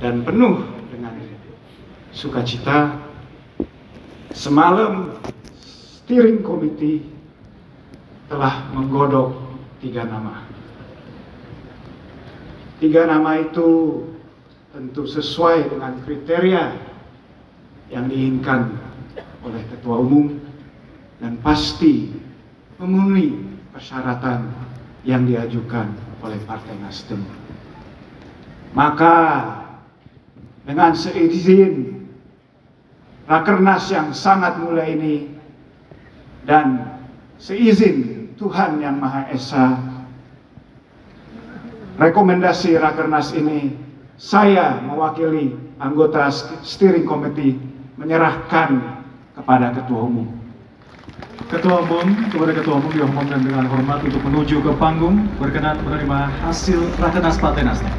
dan penuh dengan sukacita, semalam steering committee telah menggodok 3 nama. 3 nama itu tentu sesuai dengan kriteria yang diinginkan oleh Ketua Umum dan pasti memenuhi persyaratan yang diajukan oleh Partai Nasdem. Maka dengan seizin Rakernas yang sangat mulia ini dan seizin Tuhan Yang Maha Esa, rekomendasi Rakernas ini saya mewakili anggota steering committee menyerahkan kepada Ketua Umum. Kepada Ketua Umum dimohonkan dengan hormat untuk menuju ke panggung berkenan menerima hasil Rakernas Partai Nasdem.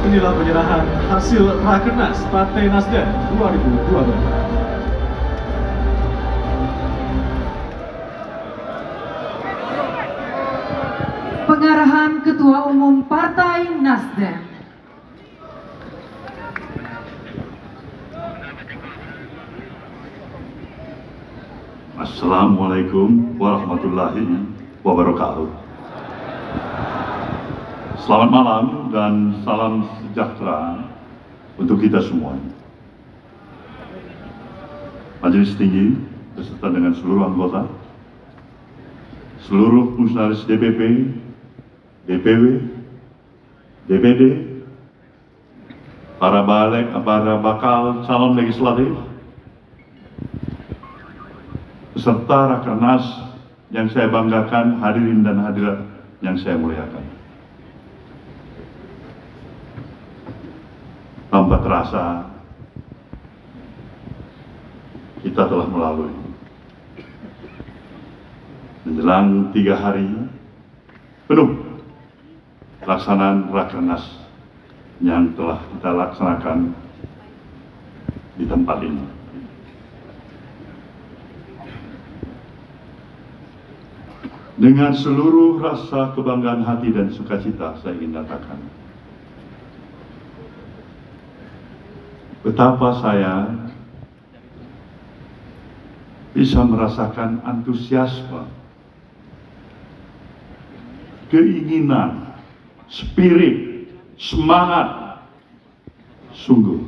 Inilah penyerahan hasil Rakernas Partai Nasdem 2022. Pengarahan Ketua Umum Partai Nasdem. Assalamualaikum warahmatullahi wabarakatuh. Selamat malam dan salam sejahtera untuk kita semua. Majelis Tinggi beserta dengan seluruh anggota, seluruh fungsionaris DPP, DPW, DPD, para bakal calon legislatif, beserta Rakernas yang saya banggakan, hadirin dan hadirat yang saya muliakan. Tanpa terasa, kita telah melalui menjelang 3 hari penuh pelaksanaan Rakernas yang telah kita laksanakan di tempat ini. Dengan seluruh rasa kebanggaan hati dan sukacita saya ingin katakan betapa saya bisa merasakan antusiasme, keinginan, spirit, semangat sungguh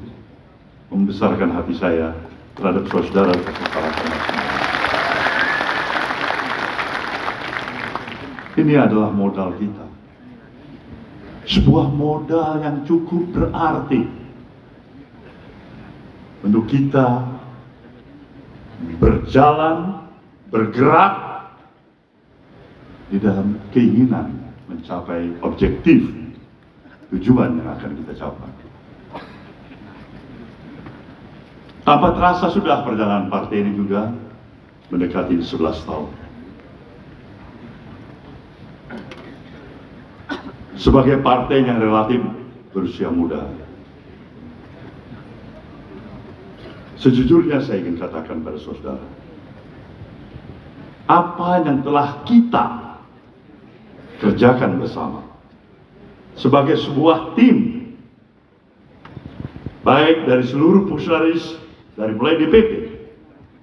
membesarkan hati saya terhadap saudara para penonton. Ini adalah modal kita, sebuah modal yang cukup berarti untuk kita berjalan, bergerak di dalam keinginan mencapai objektif tujuan yang akan kita capai. Tanpa terasa sudah perjalanan partai ini juga mendekati 11 tahun. Sebagai partai yang relatif berusia muda, sejujurnya saya ingin katakan pada saudara, apa yang telah kita kerjakan bersama sebagai sebuah tim, baik dari seluruh fungsionaris, dari mulai DPP,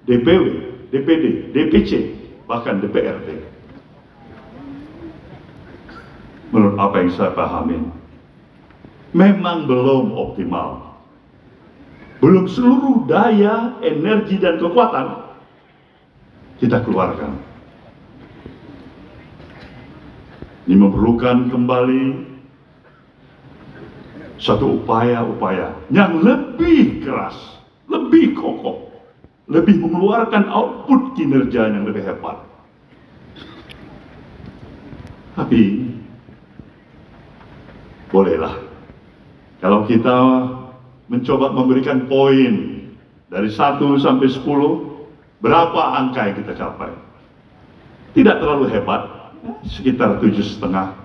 DPW, DPD, DPC, bahkan DPRD, menurut apa yang saya pahami, memang belum optimal. Belum seluruh daya, energi, dan kekuatan kita keluarkan. Ini memerlukan kembali satu upaya-upaya yang lebih keras, lebih kokoh, lebih mengeluarkan output kinerja yang lebih hebat. Tapi bolehlah kalau kita mencoba memberikan poin dari 1 sampai 10, berapa angka yang kita capai? Tidak terlalu hebat, sekitar 7,5.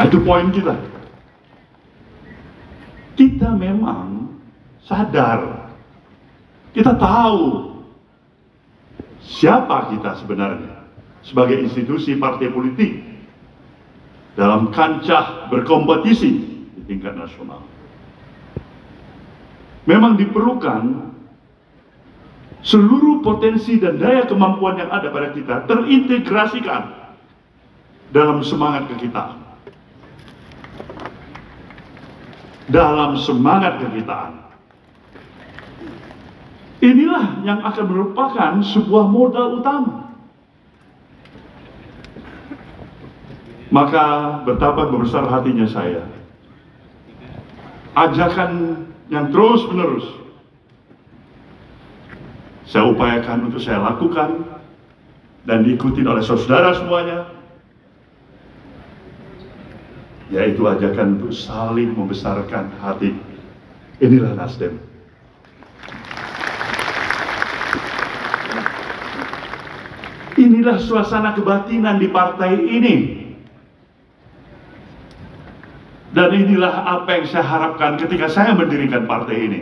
Itu poin kita. Kita memang sadar, kita tahu siapa kita sebenarnya sebagai institusi partai politik dalam kancah berkompetisi di tingkat nasional. Memang diperlukan seluruh potensi dan daya kemampuan yang ada pada kita terintegrasikan dalam semangat kekitaan. Dalam semangat kekitaan. Inilah yang akan merupakan sebuah modal utama. Maka betapa besar hatinya saya. Ajakan yang terus menerus saya upayakan untuk saya lakukan dan diikuti oleh saudara semuanya, yaitu ajakan untuk saling membesarkan hati. Inilah Nasdem. Inilah suasana kebatinan di partai ini. Dan inilah apa yang saya harapkan ketika saya mendirikan partai ini.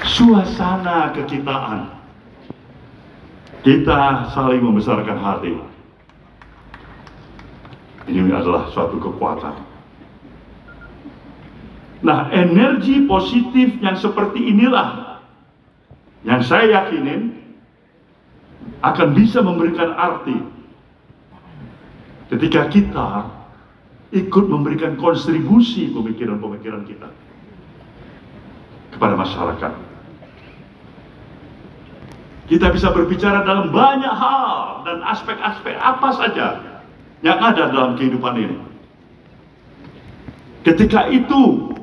Suasana kekitaan. Kita saling membesarkan hati. Ini adalah suatu kekuatan. Nah, energi positif yang seperti inilah yang saya yakinin akan bisa memberikan arti ketika kita ikut memberikan kontribusi pemikiran-pemikiran kita kepada masyarakat. Kita bisa berbicara dalam banyak hal dan aspek-aspek apa saja yang ada dalam kehidupan ini. Ketika itu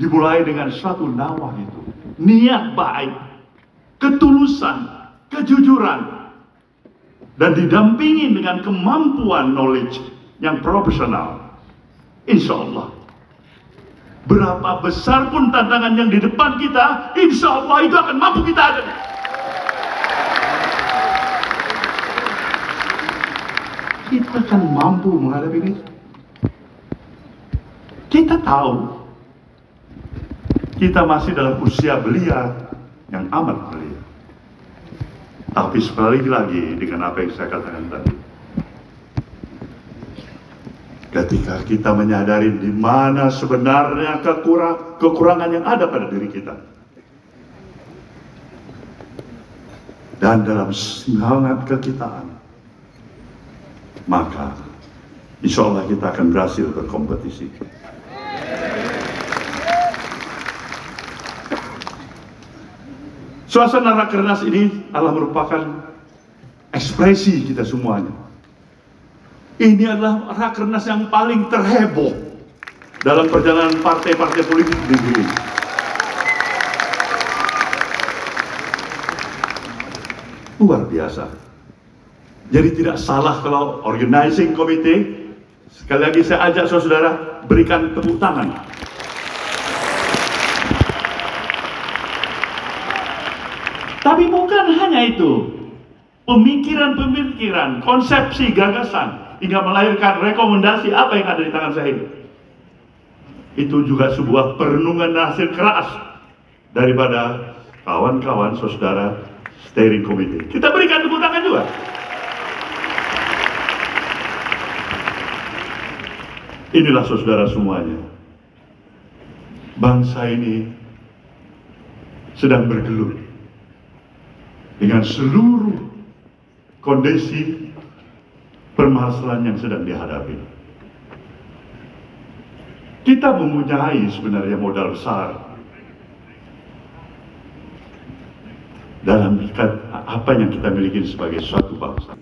dimulai dengan suatu nawah itu, niat baik, ketulusan, kejujuran, dan didampingi dengan kemampuan knowledge yang profesional. Insya Allah, berapa besar pun tantangan yang di depan kita, insya Allah itu akan mampu kita hadapi. Kita akan mampu menghadapi ini. Kita tahu kita masih dalam usia belia yang amat belia. Tapi sekali lagi dengan apa yang saya katakan tadi, ketika kita menyadari di mana sebenarnya kekurangan yang ada pada diri kita, dan dalam semangat kekitaan, maka insya Allah kita akan berhasil berkompetisi. Suasana Rakernas ini adalah merupakan ekspresi kita semuanya. Ini adalah Rakernas yang paling terheboh dalam perjalanan partai-partai politik di negeri ini. Luar biasa. Jadi tidak salah kalau organizing committee, sekali lagi saya ajak saudara berikan tepuk tangan. Tapi bukan hanya itu, pemikiran-pemikiran, konsepsi, gagasan, hingga melahirkan rekomendasi apa yang ada di tangan saya ini. Itu juga sebuah perenungan hasil keras daripada kawan-kawan saudara steering committee. Kita berikan tepuk tangan juga. Inilah saudara semuanya, bangsa ini sedang bergelut dengan seluruh kondisi permasalahan yang sedang dihadapi. Kita mempunyai sebenarnya modal besar dalam apa yang kita miliki sebagai suatu bangsa.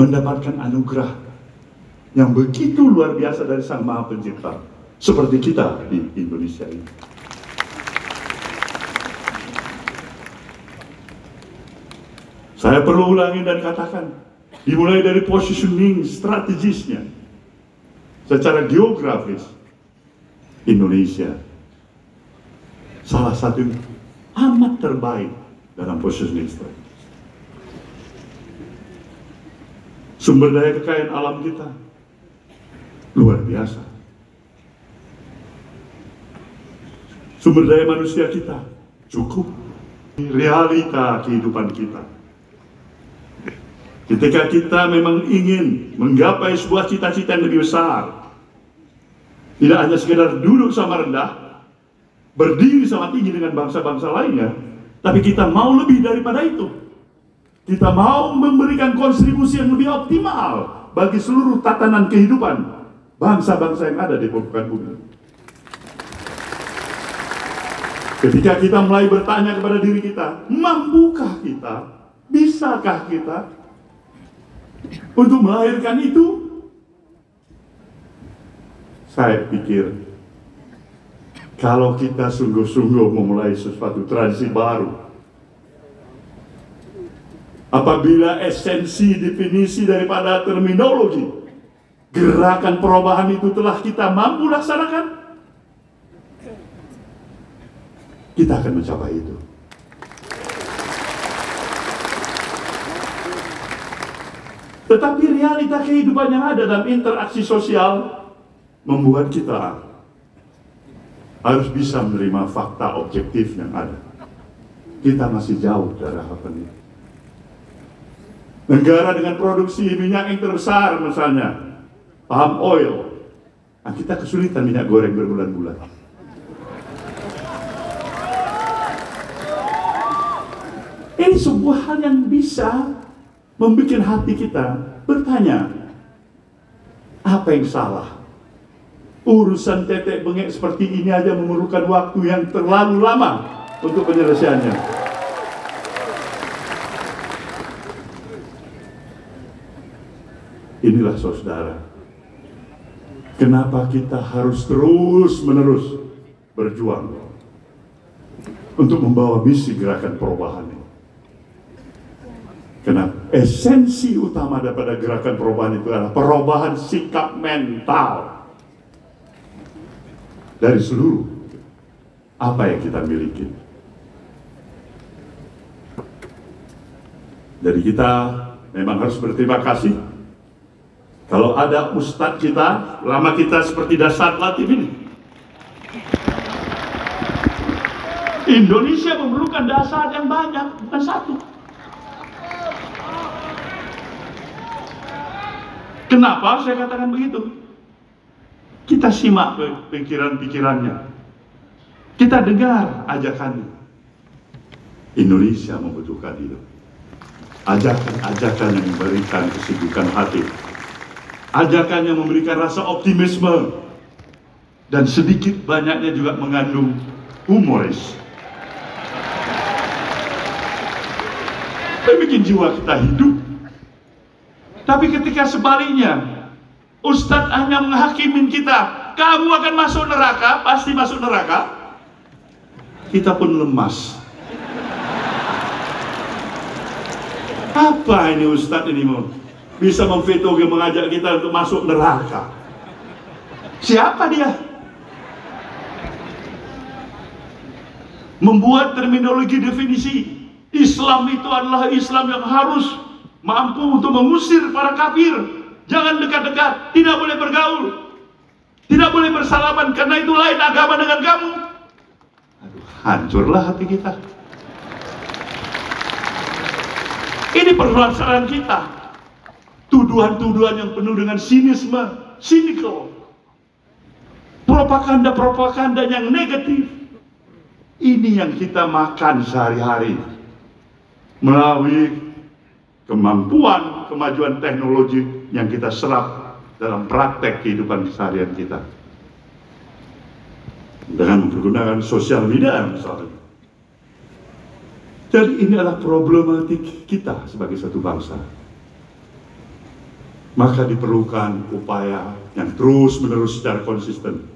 Mendapatkan anugerah yang begitu luar biasa dari Sang Maha Pencipta, seperti kita di Indonesia ini. Saya perlu ulangi dan katakan, dimulai dari positioning strategisnya, secara geografis, Indonesia salah satu amat terbaik dalam positioning strategis. Sumber daya kekayaan alam kita luar biasa. Sumber daya manusia kita cukup. Realita kehidupan kita, ketika kita memang ingin menggapai sebuah cita-cita yang lebih besar, tidak hanya sekedar duduk sama rendah, berdiri sama tinggi dengan bangsa-bangsa lainnya, tapi kita mau lebih daripada itu. Kita mau memberikan kontribusi yang lebih optimal bagi seluruh tatanan kehidupan bangsa-bangsa yang ada di permukaan bumi. Ketika kita mulai bertanya kepada diri kita, mampukah kita, bisakah kita untuk melahirkan itu? Saya pikir, kalau kita sungguh-sungguh memulai sesuatu transisi baru, apabila esensi definisi daripada terminologi gerakan perubahan itu telah kita mampu laksanakan, kita akan mencapai itu. Tetapi realita kehidupan yang ada dalam interaksi sosial membuat kita harus bisa menerima fakta objektif yang ada. Kita masih jauh dari harapan itu. Negara dengan produksi minyak yang terbesar misalnya, palm oil, nah kita kesulitan minyak goreng berbulan-bulan. Ini sebuah hal yang bisa membuat hati kita bertanya, apa yang salah? Urusan tetek bengek seperti ini aja memerlukan waktu yang terlalu lama untuk penyelesaiannya. Inilah saudara, kenapa kita harus terus-menerus berjuang untuk membawa misi gerakan perubahan ini. Karena esensi utama daripada gerakan perubahan itu adalah perubahan sikap mental dari seluruh apa yang kita miliki. Jadi kita memang harus berterima kasih kalau ada ustadz kita, lama kita seperti Dasar Latif ini. Indonesia memerlukan dasar yang banyak, bukan satu. Kenapa saya katakan begitu? Kita simak pikiran-pikirannya. Kita dengar ajakannya. Indonesia membutuhkan itu. Ajakan-ajakan yang memberikan kesibukan hati. Ajakan yang memberikan rasa optimisme. Dan sedikit banyaknya juga mengandung humoris. Bikin jiwa kita hidup. Tapi ketika sebaliknya, Ustadz hanya menghakimin kita, kamu akan masuk neraka, pasti masuk neraka, kita pun lemas. Apa ini Ustadz ini mau bisa memveto mengajak kita untuk masuk neraka? Siapa dia? Membuat terminologi definisi Islam itu adalah Islam yang harus mampu untuk mengusir para kafir. Jangan dekat-dekat, tidak boleh bergaul, tidak boleh bersalaman, karena itu lain agama dengan kamu. Aduh, hancurlah hati kita. Ini permasalahan kita. Tuduhan-tuduhan yang penuh dengan sinisme, cynical, propaganda-propaganda yang negatif. Ini yang kita makan sehari-hari melalui kemampuan, kemajuan teknologi yang kita serap dalam praktek kehidupan keseharian kita. Dengan menggunakan sosial media misalnya. Jadi ini adalah problematik kita sebagai satu bangsa. Maka diperlukan upaya yang terus-menerus secara konsisten.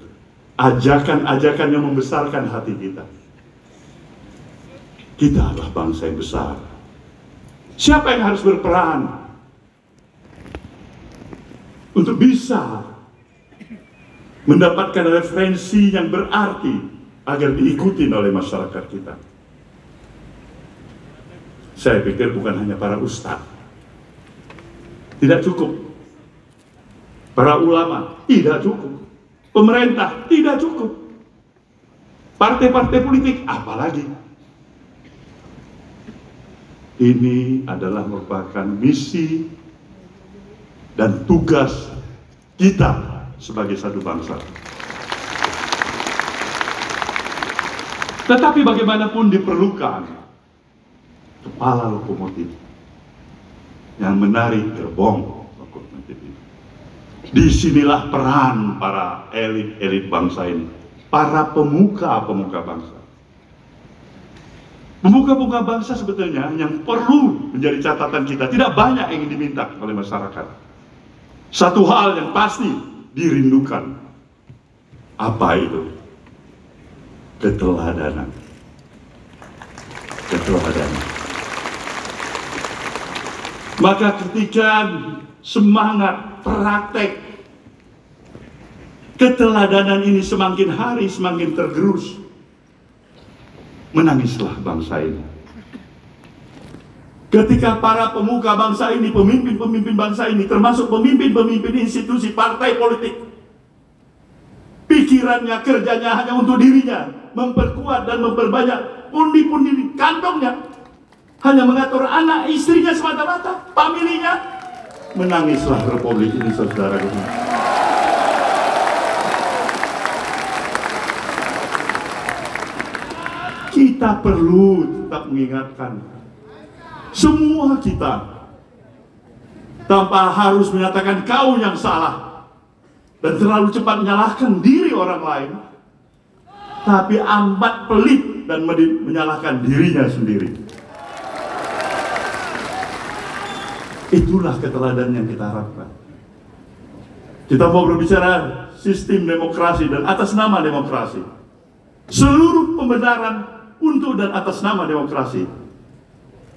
Ajakan-ajakan yang membesarkan hati kita. Kita adalah bangsa yang besar. Siapa yang harus berperan untuk bisa mendapatkan referensi yang berarti agar diikuti oleh masyarakat kita. Saya pikir bukan hanya para ustadz, tidak cukup. Para ulama tidak cukup. Pemerintah tidak cukup. Partai-partai politik apalagi. Ini adalah merupakan misi dan tugas kita sebagai satu bangsa. Tetapi bagaimanapun diperlukan kepala lokomotif yang menarik gerbong lokomotif itu. Disinilah peran para elit-elit bangsa ini, para pemuka-pemuka bangsa. Pemuka-pemuka bangsa sebetulnya yang perlu menjadi catatan kita, tidak banyak yang diminta oleh masyarakat. Satu hal yang pasti dirindukan. Apa itu? Keteladanan. Keteladanan. Maka ketika semangat praktek keteladanan ini semakin hari semakin tergerus, menangislah bangsa ini. Ketika para pemuka bangsa ini, pemimpin-pemimpin bangsa ini, termasuk pemimpin-pemimpin institusi partai politik, pikirannya, kerjanya hanya untuk dirinya, memperkuat dan memperbanyak pundi-pundi di kantongnya, hanya mengatur anak istrinya semata-mata, familinya, menangislah republik ini, saudara-saudara. Kita perlu tetap mengingatkan semua kita, tanpa harus menyatakan kau yang salah dan terlalu cepat menyalahkan diri orang lain, tapi amat pelit dan menyalahkan dirinya sendiri. Itulah keteladanan yang kita harapkan. Kita mau berbicara sistem demokrasi dan atas nama demokrasi, seluruh pembenaran untuk dan atas nama demokrasi.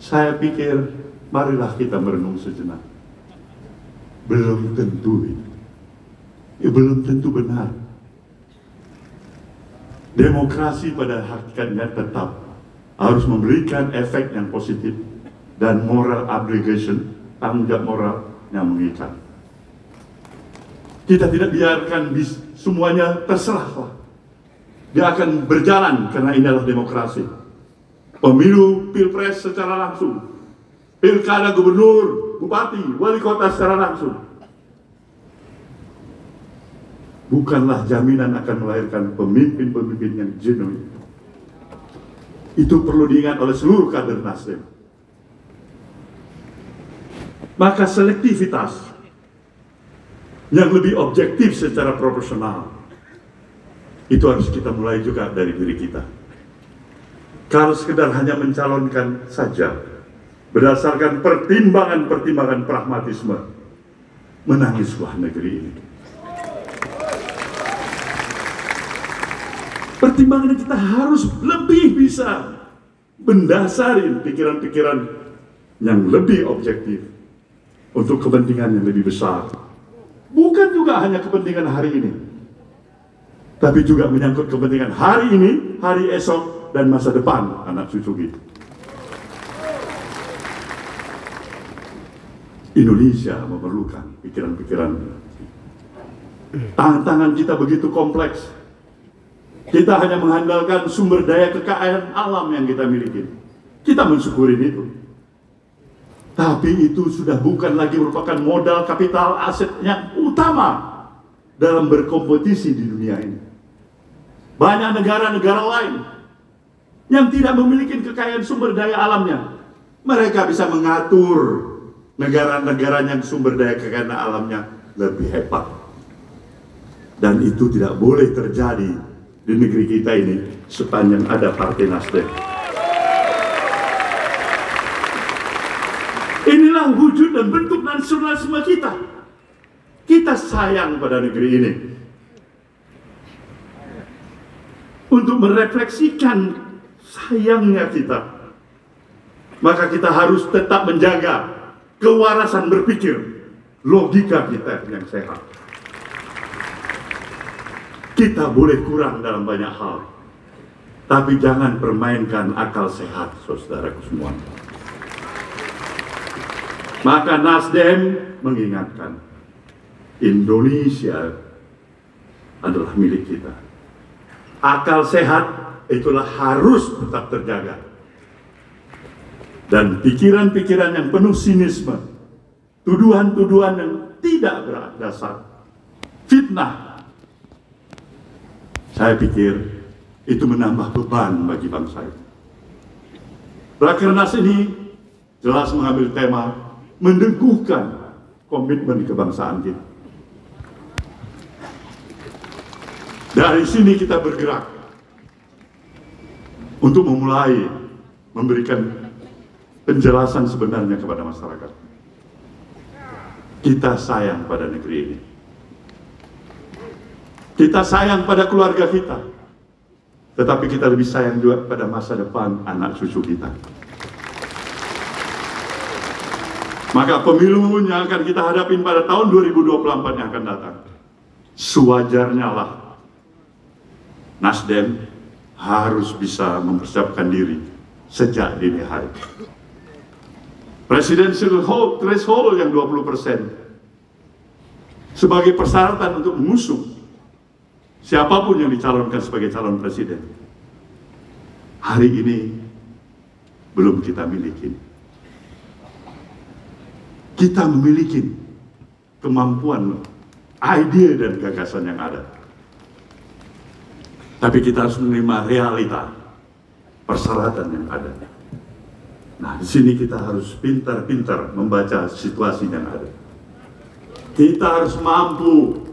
Saya pikir marilah kita merenung sejenak. Belum tentu itu. Belum tentu benar. Demokrasi pada hakikatnya tetap harus memberikan efek yang positif dan moral obligation, tanggung jawab moral yang mengikat. Kita tidak biarkan semuanya terserah. Dia akan berjalan karena ini adalah demokrasi. Pemilu, pilpres secara langsung, pilkada gubernur, bupati, wali kota secara langsung, bukanlah jaminan akan melahirkan pemimpin-pemimpin yang genuine. Itu perlu diingat oleh seluruh kader Nasdem. Maka selektivitas yang lebih objektif secara proporsional itu harus kita mulai juga dari diri kita. Kalau sekedar hanya mencalonkan saja berdasarkan pertimbangan-pertimbangan pragmatisme, menangislah negeri ini. Pertimbangan kita harus lebih bisa mendasari pikiran-pikiran yang lebih objektif untuk kepentingan yang lebih besar. Bukan juga hanya kepentingan hari ini, tapi juga menyangkut kepentingan hari ini, hari esok, dan masa depan anak cucu kita. Indonesia memerlukan pikiran-pikiran. Tantangan kita begitu kompleks. Kita hanya mengandalkan sumber daya kekayaan alam yang kita miliki. Kita mensyukuri itu. Tapi itu sudah bukan lagi merupakan modal kapital aset yang utama dalam berkompetisi di dunia ini. Banyak negara-negara lain yang tidak memiliki kekayaan sumber daya alamnya, mereka bisa mengatur negara-negara yang sumber daya kekayaan alamnya lebih hebat. Dan itu tidak boleh terjadi di negeri kita ini sepanjang ada Partai Nasdem. Inilah wujud dan bentuk nasionalisme kita. Kita sayang pada negeri ini. Untuk merefleksikan sayangnya kita, maka kita harus tetap menjaga kewarasan berpikir, logika kita yang sehat. Kita boleh kurang dalam banyak hal, tapi jangan permainkan akal sehat, saudaraku semua. Maka Nasdem mengingatkan, Indonesia adalah milik kita. Akal sehat itulah harus tetap terjaga. Dan pikiran-pikiran yang penuh sinisme, tuduhan-tuduhan yang tidak berdasar, fitnah, saya pikir itu menambah beban bagi bangsa ini. Rakernas ini jelas mengambil tema meneguhkan komitmen kebangsaan kita. Dari sini kita bergerak untuk memulai memberikan penjelasan sebenarnya kepada masyarakat. Kita sayang pada negeri ini. Kita sayang pada keluarga kita. Tetapi kita lebih sayang juga pada masa depan anak cucu kita. Maka pemilu yang akan kita hadapin pada tahun 2024 yang akan datang, sewajarnya lah Nasdem harus bisa mempersiapkan diri sejak dini hari. Presidential threshold yang 20% sebagai persyaratan untuk mengusung siapapun yang dicalonkan sebagai calon presiden. Hari ini belum kita miliki. Kita memiliki kemampuan, ide dan gagasan yang ada. Tapi kita harus menerima realita, persyaratan yang ada. Nah, di sini kita harus pintar-pintar membaca situasi yang ada. Kita harus mampu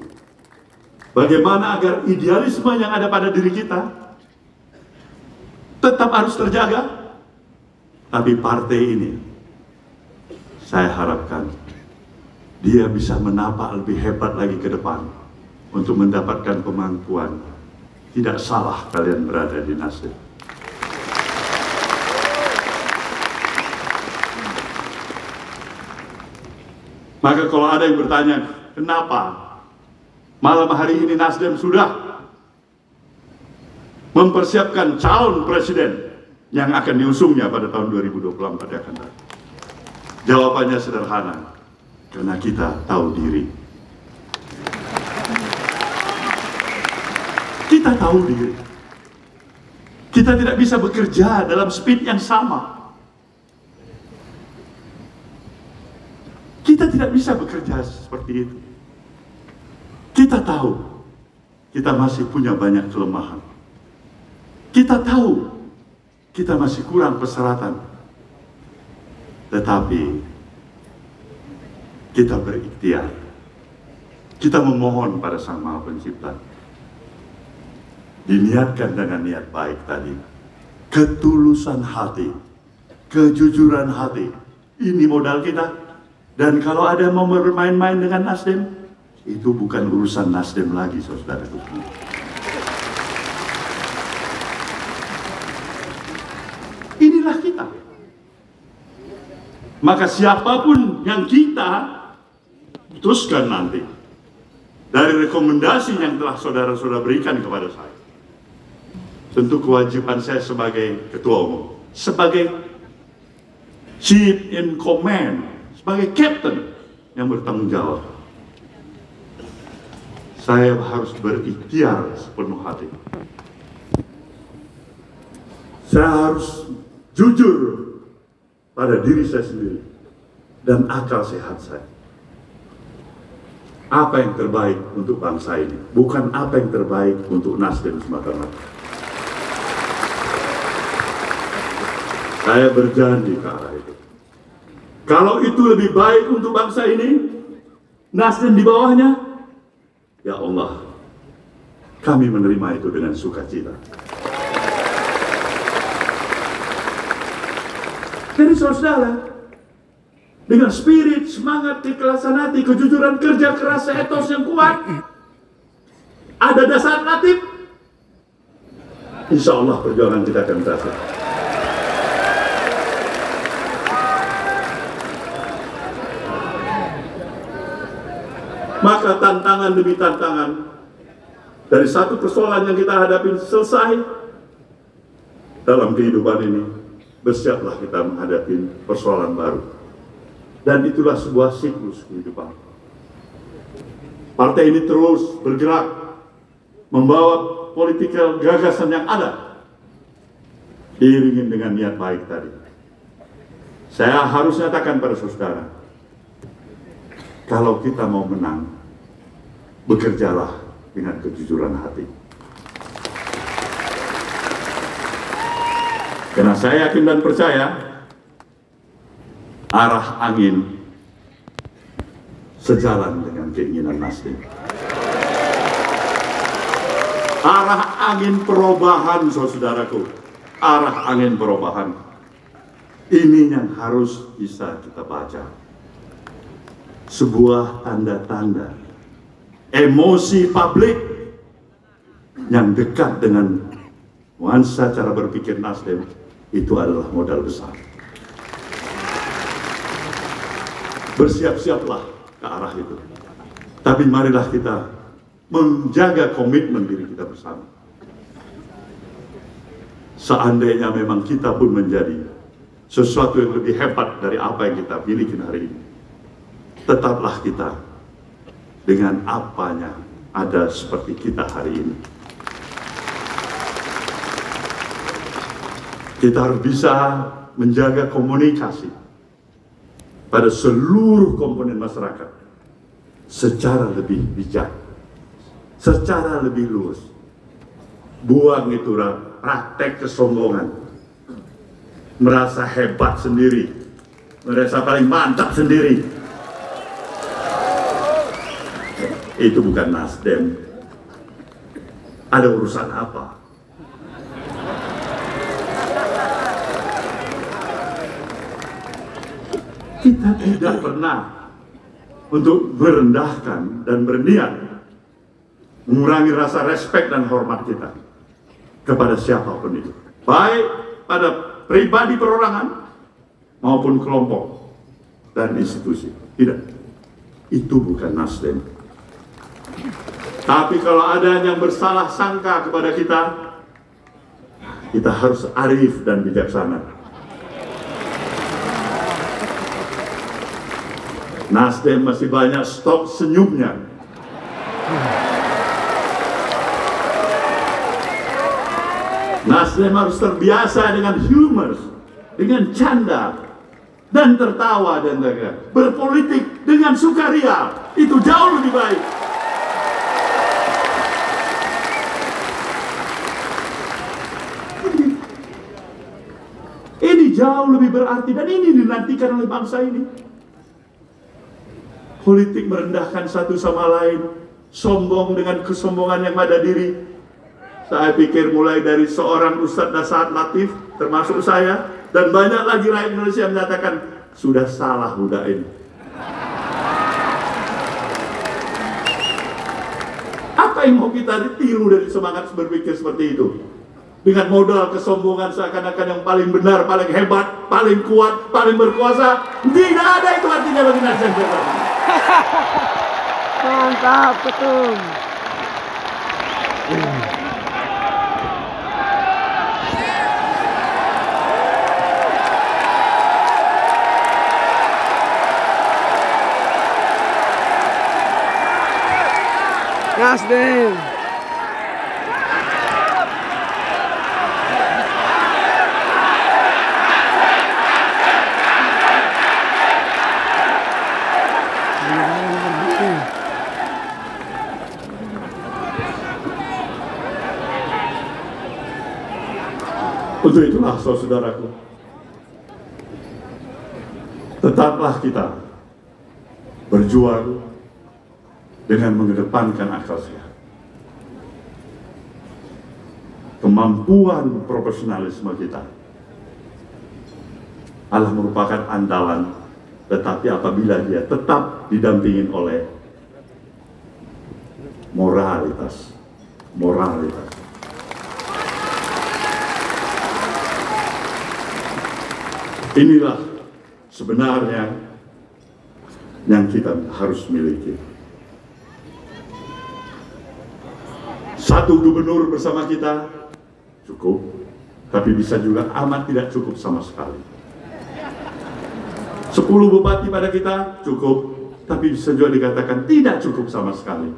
bagaimana agar idealisme yang ada pada diri kita tetap harus terjaga. Tapi partai ini, saya harapkan dia bisa menapak lebih hebat lagi ke depan untuk mendapatkan kemampuan. Tidak salah kalian berada di Nasdem. Maka kalau ada yang bertanya, kenapa malam hari ini Nasdem sudah mempersiapkan calon presiden yang akan diusungnya pada tahun 2024 yang akan datang? Jawabannya sederhana, karena kita tahu diri. Kita tahu diri. Kita tidak bisa bekerja dalam speed yang sama. Kita tidak bisa bekerja seperti itu. Kita tahu kita masih punya banyak kelemahan. Kita tahu kita masih kurang persyaratan. Tetapi kita berikhtiar. Kita memohon pada Sang Maha Pencipta. Diniatkan dengan niat baik tadi. Ketulusan hati, kejujuran hati. Ini modal kita. Dan kalau ada mau bermain-main dengan Nasdem, itu bukan urusan Nasdem lagi, saudara-saudaraku. Inilah kita. Maka siapapun yang kita putuskan nanti, dari rekomendasi yang telah saudara-saudara berikan kepada saya, tentu kewajiban saya sebagai ketua umum, sebagai chief in command, sebagai kapten yang bertanggung jawab, saya harus berikhtiar sepenuh hati. Saya harus jujur pada diri saya sendiri dan akal sehat saya. Apa yang terbaik untuk bangsa ini, bukan apa yang terbaik untuk Nasdem semata-mata. Saya berjanji ke arah itu. Kalau itu lebih baik untuk bangsa ini, Nasdem di bawahnya, ya Allah, kami menerima itu dengan sukacita. Jadi saudara, dengan spirit, semangat, keikhlasan hati, kejujuran kerja keras, etos yang kuat, ada dasar natif, insya Allah perjuangan kita akan berhasil. Maka tantangan demi tantangan dari satu persoalan yang kita hadapi selesai dalam kehidupan ini, bersiaplah kita menghadapi persoalan baru. Dan itulah sebuah siklus kehidupan. Partai ini terus bergerak membawa politikal gagasan yang ada, diiringi dengan niat baik tadi. Saya harus nyatakan pada saudara, kalau kita mau menang, bekerjalah dengan kejujuran hati. Karena saya yakin dan percaya, arah angin sejalan dengan keinginan Nasdem. Arah angin perubahan, saudaraku. Arah angin perubahan. Ini yang harus bisa kita baca. Sebuah tanda-tanda emosi publik yang dekat dengan nuansa cara berpikir Nasdem, itu adalah modal besar. Bersiap-siaplah ke arah itu. Tapi marilah kita menjaga komitmen diri kita bersama. Seandainya memang kita pun menjadi sesuatu yang lebih hebat dari apa yang kita miliki hari ini, tetaplah kita dengan apanya ada seperti kita hari ini. Kita harus bisa menjaga komunikasi pada seluruh komponen masyarakat secara lebih bijak, secara lebih luas. Buang itu praktek kesombongan, merasa hebat sendiri, merasa paling mantap sendiri. Itu bukan Nasdem. Ada urusan apa? Kita tidak pernah untuk merendahkan dan berniat mengurangi rasa respek dan hormat kita kepada siapapun itu, baik pada pribadi perorangan maupun kelompok dan institusi. Tidak, itu bukan Nasdem. Tapi kalau ada yang bersalah sangka kepada kita, kita harus arif dan bijaksana. Nasdem masih banyak stok senyumnya. Nasdem harus terbiasa dengan humor, dengan canda, dan tertawa dan berpolitik dengan sukaria. Itu jauh lebih baik. Ini jauh lebih berarti dan ini dinantikan oleh bangsa ini. Politik merendahkan satu sama lain, sombong dengan kesombongan yang pada diri. Saya pikir mulai dari seorang Ustadz Nasar Latif, termasuk saya, dan banyak lagi rakyat Indonesia yang menyatakan, sudah salah budak ini. Apa yang mau kita tiru dari semangat berpikir seperti itu? Dengan modal kesombongan seakan-akan yang paling benar, paling hebat, paling kuat, paling berkuasa. Tidak ada itu artinya bagi Nasdem. Mantap, betul. Nasdem. Untuk itulah saudaraku, tetaplah kita berjuang dengan mengedepankan akal sehat. Kemampuan profesionalisme kita adalah merupakan andalan, tetapi apabila dia tetap didampingin oleh moralitas. Inilah sebenarnya yang kita harus miliki. Satu gubernur bersama kita cukup, tapi bisa juga amat tidak cukup sama sekali. 10 bupati pada kita cukup, tapi bisa juga dikatakan tidak cukup sama sekali.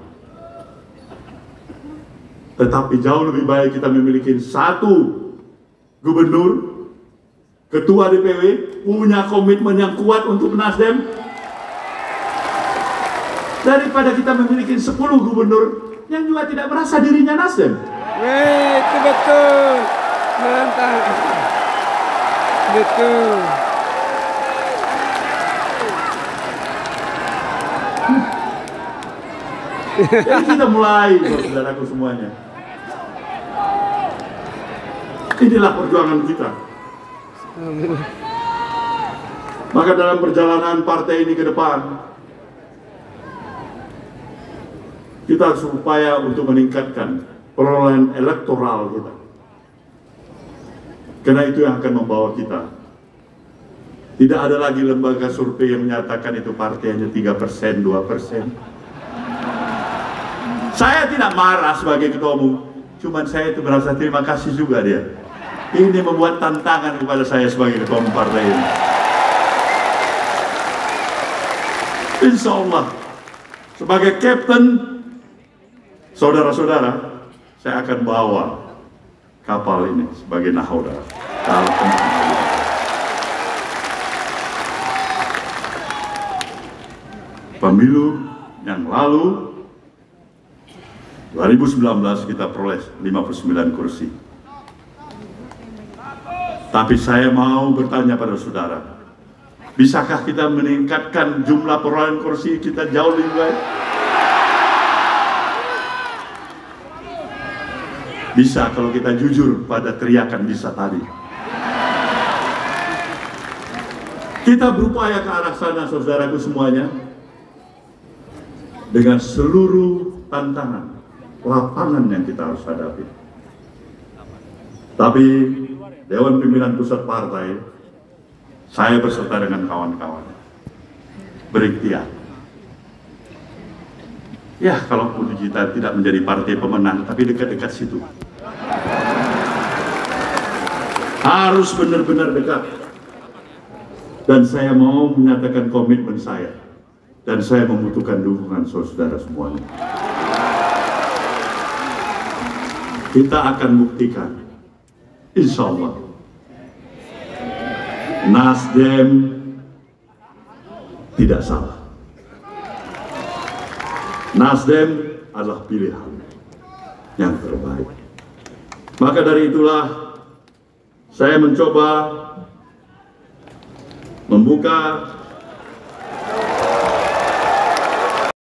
Tetapi jauh lebih baik kita memiliki satu gubernur, ketua DPW, punya komitmen yang kuat untuk Nasdem, daripada kita memiliki 10 gubernur yang juga tidak merasa dirinya Nasdem. Wih, itu betul. Mantap. Betul. Jadi kita mulai, saudaraku semuanya. Inilah perjuangan kita. Maka dalam perjalanan partai ini ke depan, kita harus upaya untuk meningkatkan perolehan elektoral kita. Karena itu yang akan membawa kita. Tidak ada lagi lembaga survei yang menyatakan itu partai hanya 3%, 2%. Saya tidak marah sebagai ketua umum, cuman saya itu merasa terima kasih juga dia. Ini membuat tantangan kepada saya sebagai ketua umum partai ini. Insya Allah, sebagai kapten, saudara-saudara, saya akan bawa kapal ini sebagai nahoda. Pemilu yang lalu 2019 kita peroleh 59 kursi. Tapi saya mau bertanya pada saudara, bisakah kita meningkatkan jumlah perolehan kursi kita jauh lebih baik? Bisa kalau kita jujur pada teriakan bisa tadi. Kita berupaya ke arah sana, saudaraku semuanya, dengan seluruh tantangan, lapangan yang kita harus hadapi. Tapi Dewan Pimpinan Pusat Partai, saya beserta dengan kawan-kawan berikhtiar. Ya, kalaupun kita tidak menjadi partai pemenang, tapi dekat-dekat situ. Harus benar-benar dekat. Dan saya mau menyatakan komitmen saya. Dan saya membutuhkan dukungan saudara semuanya. Kita akan buktikan, insya Allah, Nasdem tidak salah. Nasdem adalah pilihan yang terbaik. Maka dari itulah saya mencoba membuka